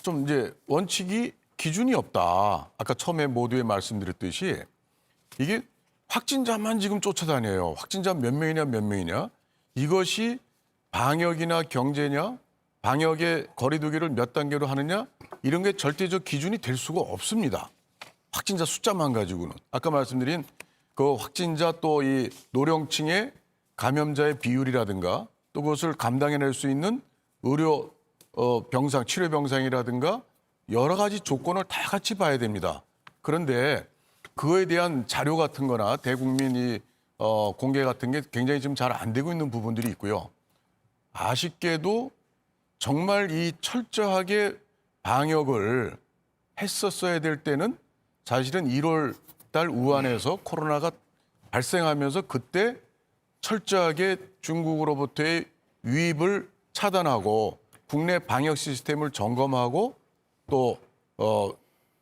좀 이제 원칙이 기준이 없다. 아까 처음에 모두에 말씀드렸듯이 이게 확진자만 지금 쫓아다녀요. 확진자 몇 명이냐 몇 명이냐. 이것이 방역이나 경제냐, 방역의 거리두기를 몇 단계로 하느냐 이런 게 절대적 기준이 될 수가 없습니다. 확진자 숫자만 가지고는. 아까 말씀드린 그 확진자 또 이 노령층의 감염자의 비율이라든가 또 그것을 감당해낼 수 있는 의료 병상, 치료 병상이라든가 여러 가지 조건을 다 같이 봐야 됩니다. 그런데 그거에 대한 자료 같은 거나 대국민이 공개 같은 게 굉장히 지금 잘 안 되고 있는 부분들이 있고요. 아쉽게도 정말 이 철저하게 방역을 했었어야 될 때는 사실은 1월 달 우한에서 코로나가 발생하면서 그때 철저하게 중국으로부터의 유입을 차단하고 국내 방역 시스템을 점검하고 또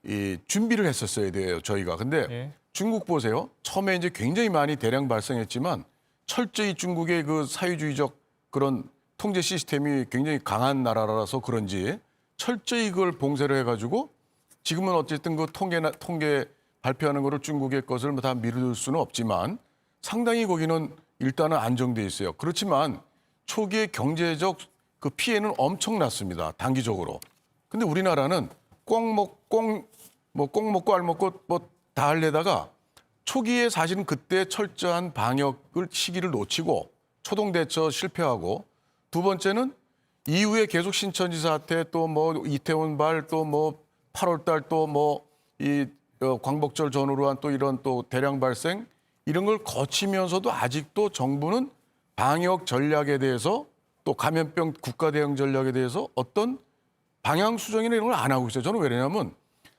이 준비를 했었어야 돼요, 저희가. 근데 예. 중국 보세요. 처음에 이제 굉장히 많이 대량 발생했지만 철저히 중국의 그 사회주의적 그런 통제 시스템이 굉장히 강한 나라라서 그런지 철저히 그걸 봉쇄를 해가지고 지금은 어쨌든 그 통계 발표하는 거를 중국의 것을 다 미룰 수는 없지만 상당히 거기는 일단은 안정돼 있어요. 그렇지만 초기에 경제적 그 피해는 엄청났습니다. 단기적으로. 근데 우리나라는 꽁 먹고 알 먹고 뭐 다 하려다가 초기에 사실은 그때 철저한 방역을 시기를 놓치고 초동 대처 실패하고 두 번째는 이후에 계속 신천지 사태 또 뭐 이태원 발 또 뭐 8월 달 또 뭐 이 광복절 전후로 한 또 이런 또 대량 발생 이런 걸 거치면서도 아직도 정부는 방역 전략에 대해서 또 감염병 국가 대응 전략에 대해서 어떤 방향 수정이나 이런 걸 안 하고 있어요. 저는 왜냐하면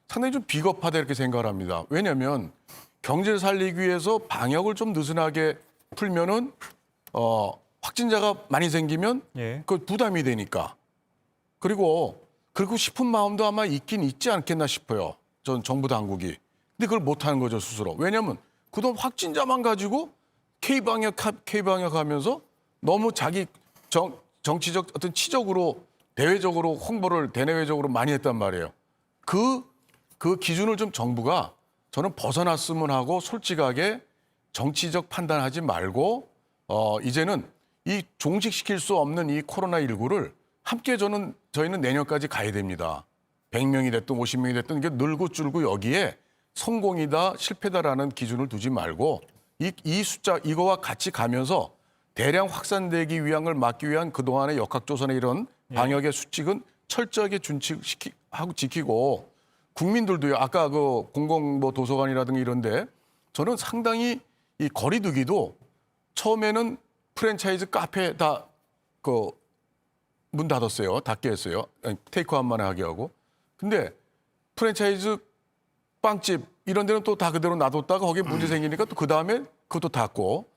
상당히 좀 비겁하다 이렇게 생각을 합니다. 왜냐하면 경제를 살리기 위해서 방역을 좀 느슨하게 풀면은 확진자가 많이 생기면 예. 그 부담이 되니까. 그리고 그러고 싶은 마음도 아마 있긴 있지 않겠나 싶어요. 전 정부 당국이. 근데 그걸 못하는 거죠, 스스로. 왜냐하면 그동안 확진자만 가지고 K방역 하면서 너무 자기 정치적 어떤 치적으로 대외적으로 홍보를 대내외적으로 많이 했단 말이에요. 그 기준을 좀 정부가 저는 벗어났으면 하고 솔직하게 정치적 판단하지 말고 이제는 이 종식시킬 수 없는 이 코로나19를 함께 저희는 내년까지 가야 됩니다. 100명이 됐든 50명이 됐든 이게 늘고 줄고 여기에 성공이다 실패다라는 기준을 두지 말고 이 숫자 이거와 같이 가면서 대량 확산되기 위한 막기 위한 그동안의 역학조선의 이런 방역의 수칙은 철저하게 준칙하고 지키고 국민들도요. 아까 그 공공 뭐 도서관이라든가 이런데 저는 상당히 이 거리두기도 처음에는 프랜차이즈 카페 다 그 문 닫았어요. 닫게 했어요. 테이크아웃만 하게 하고. 근데 프랜차이즈 빵집 이런 데는 또 다 그대로 놔뒀다가 거기에 문제 생기니까 또 그다음에 그것도 닫고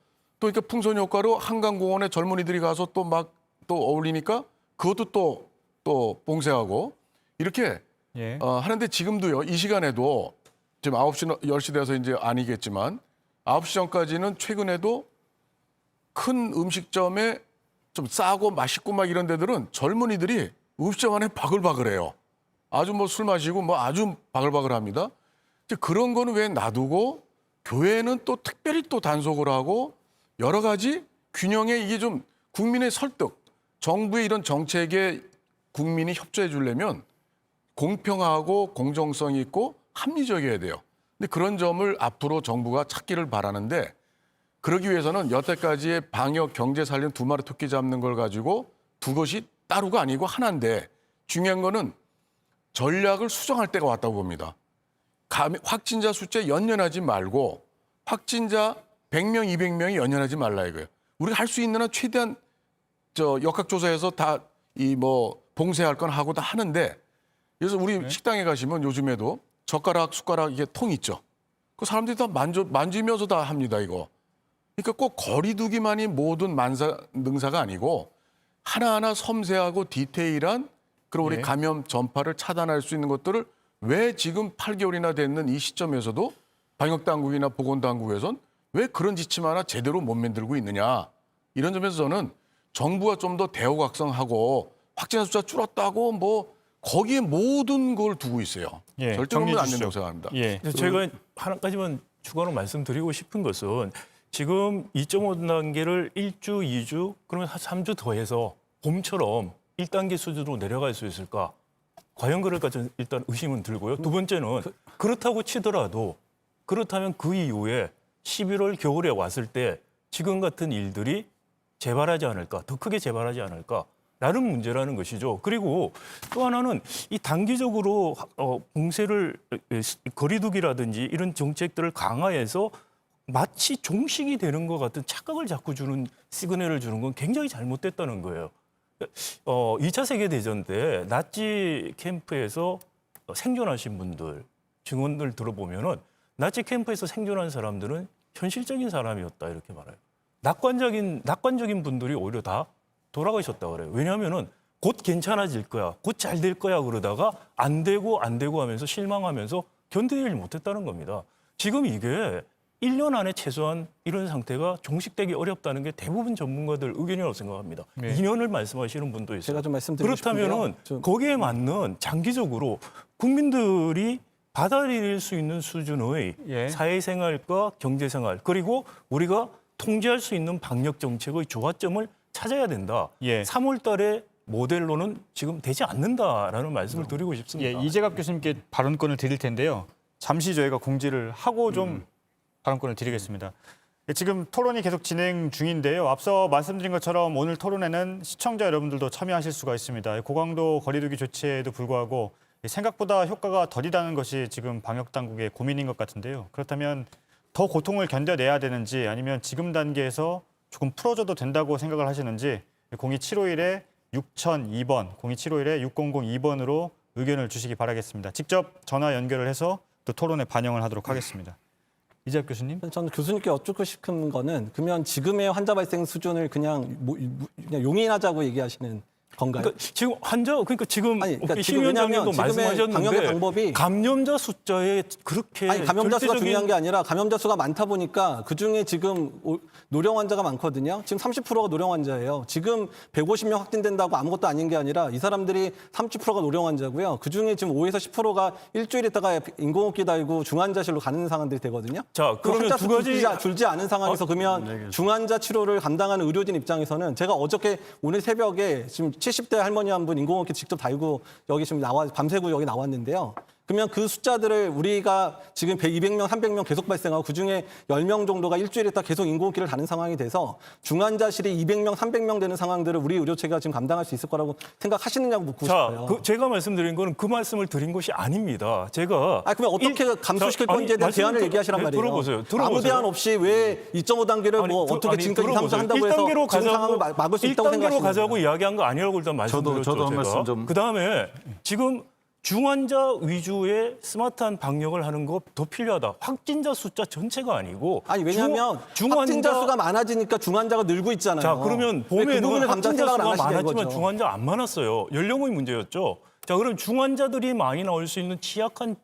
또 이렇게 풍선 효과로 한강공원에 젊은이들이 가서 또 막 또 어울리니까 그것도 또 봉쇄하고 이렇게 예. 하는데 지금도요. 이 시간에도 지금 9시, 10시 돼서 이제 아니겠지만 9시 전까지는 최근에도 큰 음식점에 좀 싸고 맛있고 막 이런 데들은 젊은이들이 음식점 안에 바글바글해요. 아주 뭐 술 마시고 뭐 아주 바글바글합니다. 이제 그런 거는 왜 놔두고 교회는 또 특별히 또 단속을 하고 여러 가지 균형에 이게 좀 국민의 설득, 정부의 이런 정책에 국민이 협조해 주려면 공평하고 공정성 있고 합리적이어야 돼요. 근데 그런 점을 앞으로 정부가 찾기를 바라는데 그러기 위해서는 여태까지의 방역 경제 살린 두 마리 토끼 잡는 걸 가지고 두 것이 따로가 아니고 하나인데 중요한 거는 전략을 수정할 때가 왔다고 봅니다. 확진자 숫자에 연연하지 말고 확진자 100명, 200명이 연연하지 말라 이거예요. 우리가 할 수 있는 한 최대한 역학조사에서 다 이 뭐 봉쇄할 건 하고 다 하는데 그래서 우리 식당에 가시면 요즘에도 젓가락, 숟가락 이게 통 있죠. 그 사람들이 다 만지면서 다 합니다 이거. 그러니까 꼭 거리두기만이 모든 능사가 아니고 하나하나 섬세하고 디테일한 그리고 우리 예. 감염 전파를 차단할 수 있는 것들을 왜 지금 8개월이나 됐는 이 시점에서도 방역당국이나 보건당국에선 왜 그런 지침 하나 제대로 못 만들고 있느냐. 이런 점에서 저는 정부가 좀 더 대우각성하고 확진자 숫자 줄었다고 뭐 거기에 모든 걸 두고 있어요. 예, 절대 그러면 안 정리해 된다고 주시죠. 생각합니다. 예. 제가 하나까지만 추가로 말씀드리고 싶은 것은 지금 2.5단계를 1주, 2주, 그러면 한 3주 더해서 봄처럼 1단계 수준으로 내려갈 수 있을까? 과연 그럴까 저는 일단 의심은 들고요. 두 번째는 그렇다고 치더라도 그렇다면 그 이후에 11월 겨울에 왔을 때 지금 같은 일들이 재발하지 않을까? 더 크게 재발하지 않을까? 라는 문제라는 것이죠. 그리고 또 하나는 이 단기적으로 봉쇄를 거리두기라든지 이런 정책들을 강화해서 마치 종식이 되는 것 같은 착각을 자꾸 주는 시그널을 주는 건 굉장히 잘못됐다는 거예요. 2차 세계대전 때 나치 캠프에서 생존하신 분들, 증언들 들어보면은 나치 캠프에서 생존한 사람들은 현실적인 사람이었다 이렇게 말해요. 낙관적인 분들이 오히려 다 돌아가셨다 그래요. 왜냐하면은 곧 괜찮아질 거야, 곧 잘 될 거야 그러다가 안 되고 하면서 실망하면서 견디지 못했다는 겁니다. 지금 이게 1년 안에 최소한 이런 상태가 종식되기 어렵다는 게 대부분 전문가들 의견이라고 생각합니다. 네. 2년을 말씀하시는 분도 있어요. 제가 좀 말씀드리고 그렇다면은 싶은데요. 거기에 맞는 장기적으로 국민들이 받아들일 수 있는 수준의 예. 사회생활과 경제생활 그리고 우리가 통제할 수 있는 방역 정책의 조화점을 찾아야 된다. 예. 3월 달에 모델로는 지금 되지 않는다라는 말씀을 드리고 예, 싶습니다. 이재갑 교수님께 발언권을 드릴 텐데요. 잠시 저희가 공지를 하고 좀 발언권을 드리겠습니다. 예, 지금 토론이 계속 진행 중인데요. 앞서 말씀드린 것처럼 오늘 토론에는 시청자 여러분들도 참여하실 수가 있습니다. 고강도 거리두기 조치에도 불구하고 생각보다 효과가 덜이라는 것이 지금 방역 당국의 고민인 것 같은데요. 그렇다면 더 고통을 견뎌내야 되는지 아니면 지금 단계에서 조금 풀어줘도 된다고 생각을 하시는지 02751에 6002번, 02751에 6002번으로 의견을 주시기 바라겠습니다. 직접 전화 연결을 해서 또 토론에 반영을 하도록 하겠습니다. 이재갑 교수님. 저는 교수님께 여쭙고 싶은 거는 그러면 지금의 환자 발생 수준을 그냥 용인하자고 얘기하시는 건가요? 그러니까 지금 지금 아니, 그러니까 지금 심위원장님도 왜냐하면 지금의 방역의 말씀하셨는데 방법이 감염자 숫자에 그렇게 아니 감염자 수가 절대적인- 중요한 게 아니라 감염자 수가 많다 보니까 그중에 지금 노령 환자가 많거든요. 지금 30%가 노령 환자예요. 지금 150명 확진된다고 아무것도 아닌 게 아니라 이 사람들이 30%가 노령 환자고요. 그중에 지금 5에서 10%가 일주일 있다가 인공호흡기 달고 중환자실로 가는 상황들이 되거든요. 자, 그 그러면 환자 두 가지- 줄지 않은 상황에서 그러면 중환자 치료를 감당하는 의료진 입장에서는 제가 어저께 오늘 새벽에 지금 70대 할머니 한 분 인공호흡기 직접 달고 여기 지금 밤새고 여기 나왔는데요. 그러면 그 숫자들을 우리가 지금 200명, 300명 계속 발생하고 그중에 10명 정도가 일주일 있다 계속 인공호흡기를 다는 상황이 돼서 중환자실이 200명, 300명 되는 상황들을 우리 의료체계가 지금 감당할 수 있을 거라고 생각하시느냐고 묻고 싶어요. 제가 말씀드린 거는 그 말씀을 드린 것이 아닙니다. 제가 그러면 어떻게 감소시킬 건지에 대한 대안을 얘기하시란 말이에요. 들어보세요. 아무 대안 없이 왜 2.5단계를 어떻게 지금까지 들어보세요. 한다고 해서 1단계로 지금 상황을 막을 수 있다고 1단계로 생각하시는 가자고 거예요? 이야기한 거 아니라고 일단 말씀드렸죠. 저도 한 제가. 말씀 좀. 그다음에 지금 중환자 위주의 스마트한 방역을 하는 거 더 필요하다. 확진자 숫자 전체가 아니고 아니 왜냐하면 확진자 수가 많아지니까 중환자가 늘고 있잖아요. 자, 그러면 왜 그 봄에는 부분을 감당 확진자 생각을 안 수가 하시는 많았지만 거죠. 중환자 안 많았어요. 연령의 문제였죠. 자, 그럼 중환자들이 많이 나올 수 있는 취약한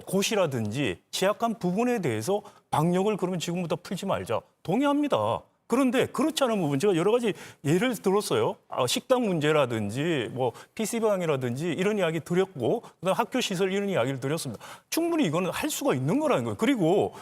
곳이라든지 취약한 부분에 대해서 방역을 그러면 지금부터 풀지 말자. 동의합니다. 그런데 그렇지 않은 부분 제가 여러 가지 예를 들었어요. 식당 문제라든지 뭐 PC방이라든지 이런 이야기 드렸고 그다음 학교 시설 이런 이야기를 드렸습니다. 충분히 이거는 할 수가 있는 거라는 거예요. 그리고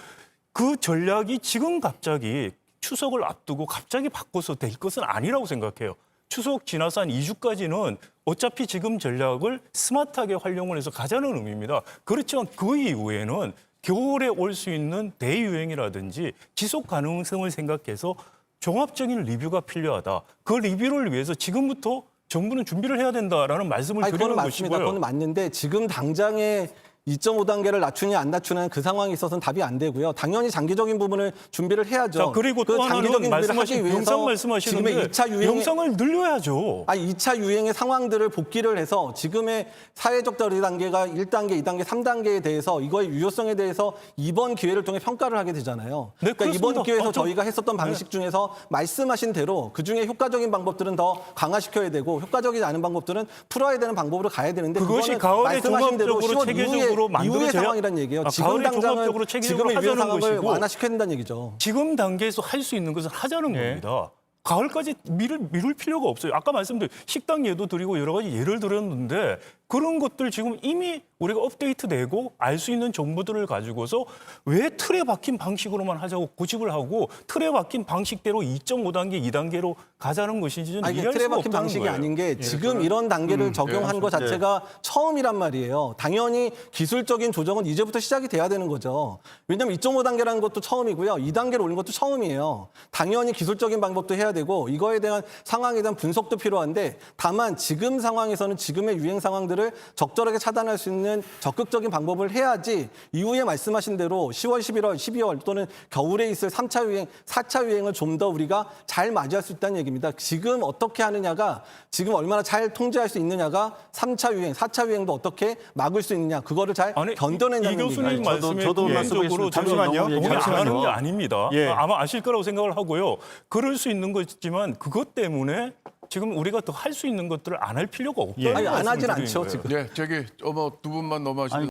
그 전략이 지금 갑자기 추석을 앞두고 갑자기 바꿔서 될 것은 아니라고 생각해요. 추석 지나서 한 2주까지는 어차피 지금 전략을 스마트하게 활용을 해서 가자는 의미입니다. 그렇지만 그 이후에는 겨울에 올 수 있는 대유행이라든지 지속 가능성을 생각해서 종합적인 리뷰가 필요하다. 그 리뷰를 위해서 지금부터 정부는 준비를 해야 된다라는 말씀을 아니, 드리는 그건 맞습니다. 것이고요. 그건 맞는데 지금 당장에 2.5단계를 낮추냐 안 낮추냐는 그 상황에 있어서는 답이 안 되고요. 당연히 장기적인 부분을 준비를 해야죠. 자, 그리고 또 하나는 장기적인 준비를 말씀하신 하기 위해서 병상 말씀하시는데 지금의 2차 유행 병상을 늘려야죠. 아니 2차 유행의 상황들을 복기를 해서 지금의 사회적 거리 단계가 1단계, 2단계, 3단계에 대해서 이거의 유효성에 대해서 이번 기회를 통해 평가를 하게 되잖아요. 네, 그러니까 이번 그렇습니다. 기회에서 저희가 했었던 방식 중에서 말씀하신 대로 그중에 효과적인 방법들은 더 강화시켜야 되고 효과적이지 않은 방법들은 풀어야 되는 방법으로 가야 되는데 그것이 그거는 가을에 말씀하신 대로 종합적으로 10월 체계적으로 이후의 만들어져야- 상황이란 얘기예요. 지금 가을에 당장은 종합적으로 체계적으로 지금의 유행 하자는 상황을 것이고 완화시켜야 된다는 얘기죠. 지금 단계에서 할 수 있는 것은 하자는 예. 겁니다. 가을까지 미룰 필요가 없어요. 아까 말씀드린 식당 예도 드리고 여러 가지 예를 들었는데 그런 것들 지금 이미 우리가 업데이트되고 알 수 있는 정보들을 가지고서 왜 틀에 박힌 방식으로만 하자고 고집을 하고 틀에 박힌 방식대로 2.5단계, 2단계로 가자는 것인지 저는 아니, 이해할 틀에 수가 박힌 없다는 방식이 거예요. 아닌 게 지금 이런 단계를 적용한 것 자체가 처음이란 말이에요. 당연히 기술적인 조정은 이제부터 시작이 돼야 되는 거죠. 왜냐하면 2.5단계라는 것도 처음이고요. 2단계로 올린 것도 처음이에요. 당연히 기술적인 방법도 해야 되고 이거에 대한 상황에 대한 분석도 필요한데 다만 지금 상황에서는 지금의 유행 상황들을 적절하게 차단할 수 있는 적극적인 방법을 해야지 이후에 말씀하신 대로 10월, 11월, 12월 또는 겨울에 있을 3차 유행, 4차 유행을 좀 더 우리가 잘 맞이할 수 있다는 얘기입니다. 지금 어떻게 하느냐가 지금 얼마나 잘 통제할 수 있느냐가 3차 유행, 4차 유행도 어떻게 막을 수 있느냐 그거를 잘 견뎌낸다는 이 교수님 아니, 말씀에 저도 개인적으로 잠시만요. 동의 안 하는 게 아닙니다. 예. 아마 아실 거라고 생각을 하고요. 그럴 수 있는 거지만 그것 때문에 지금 우리가 더 할 수 있는 것들을 안 할 필요가 없다는 예. 아니, 안 말씀을 하진 드리는 않죠, 거예요. 지금. 네, 저기 두 분만 넘어가시면